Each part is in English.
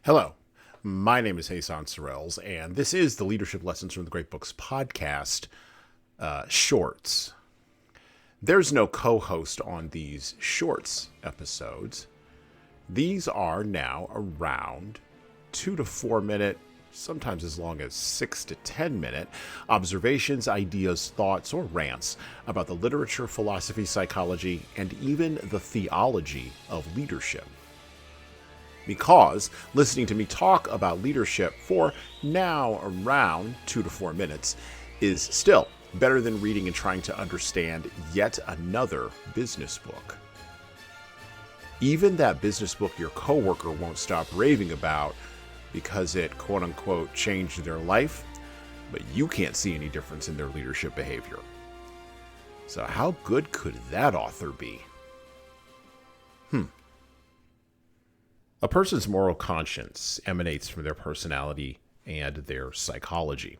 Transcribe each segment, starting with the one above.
Hello, my name is Hassan Sorrells, and this is the Leadership Lessons from the Great Books podcast shorts. There's no co-host on these shorts episodes. These are now around 2 to 4 minute, sometimes as long as 6 to 10 minute observations, ideas, thoughts, or rants about the literature, philosophy, psychology, and even the theology of leadership. Because listening to me talk about leadership for now around 2 to 4 minutes is still better than reading and trying to understand yet another business book. Even that business book your coworker won't stop raving about because it quote-unquote changed their life, but you can't see any difference in their leadership behavior. So how good could that author be? A person's moral conscience emanates from their personality and their psychology.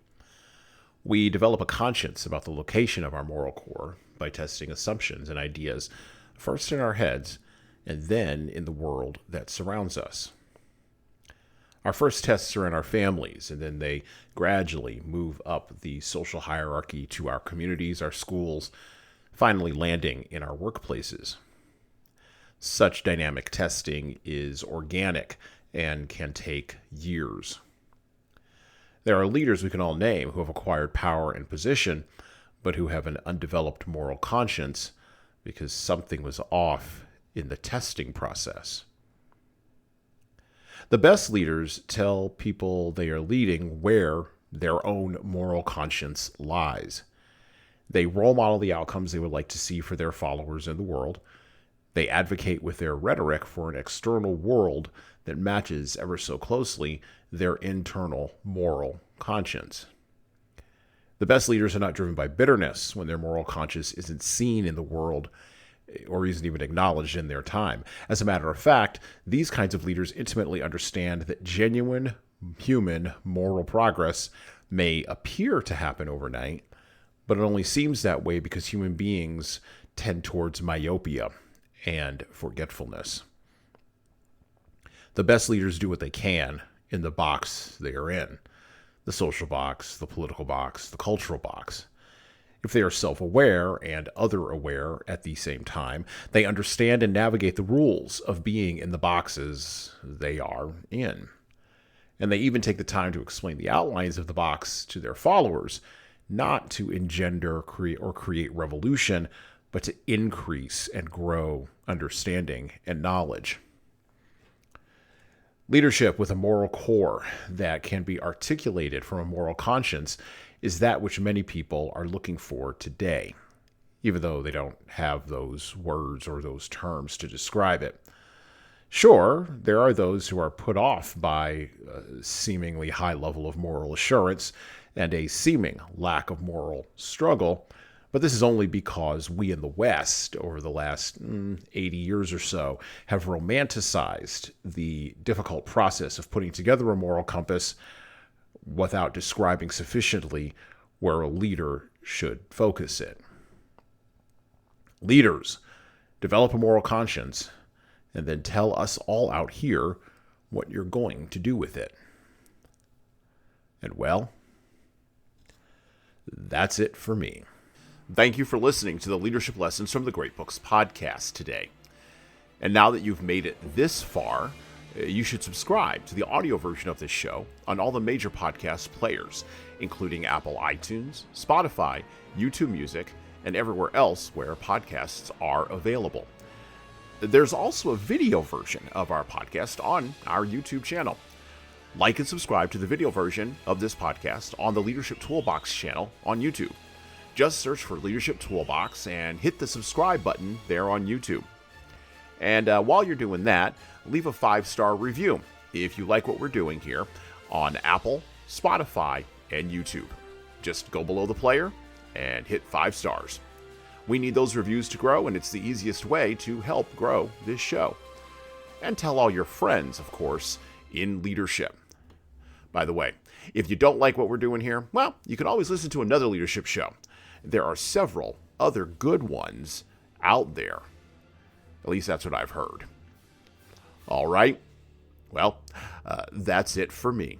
We develop a conscience about the location of our moral core by testing assumptions and ideas, first in our heads and then in the world that surrounds us. Our first tests are in our families, and then they gradually move up the social hierarchy to our communities, our schools, finally landing in our workplaces. Such dynamic testing is organic and can take years. There are leaders we can all name who have acquired power and position, but who have an undeveloped moral conscience because something was off in the testing process. The best leaders tell people they are leading where their own moral conscience lies. They role model the outcomes they would like to see for their followers in the world. They advocate with their rhetoric for an external world that matches ever so closely their internal moral conscience. The best leaders are not driven by bitterness when their moral conscience isn't seen in the world or isn't even acknowledged in their time. As a matter of fact, these kinds of leaders intimately understand that genuine human moral progress may appear to happen overnight, but it only seems that way because human beings tend towards myopia and forgetfulness. The best leaders do what they can in the box they are in, the social box, the political box, the cultural box. If they are self-aware and other-aware at the same time, they understand and navigate the rules of being in the boxes they are in. And they even take the time to explain the outlines of the box to their followers, not to engender, create revolution, but to increase and grow understanding and knowledge. Leadership with a moral core that can be articulated from a moral conscience is that which many people are looking for today, even though they don't have those words or those terms to describe it. Sure, there are those who are put off by a seemingly high level of moral assurance and a seeming lack of moral struggle, but this is only because we in the West, over the last 80 years or so, have romanticized the difficult process of putting together a moral compass without describing sufficiently where a leader should focus it. Leaders develop a moral conscience and then tell us all out here what you're going to do with it. And well, that's it for me. Thank you for listening to the Leadership Lessons from the Great Books podcast today. And now that you've made it this far, you should subscribe to the audio version of this show on all the major podcast players, including Apple iTunes, Spotify, YouTube Music, and everywhere else where podcasts are available. There's also a video version of our podcast on our YouTube channel. Like and subscribe to the video version of this podcast on the Leadership Toolbox channel on YouTube. Just search for Leadership Toolbox and hit the subscribe button there on YouTube. And while you're doing that, leave a 5-star review if you like what we're doing here on Apple, Spotify, and YouTube. Just go below the player and hit 5 stars. We need those reviews to grow, and it's the easiest way to help grow this show. And tell all your friends, of course, in leadership. By the way, if you don't like what we're doing here, well, you can always listen to another leadership show. There are several other good ones out there. At least that's what I've heard. All right. Well, that's it for me.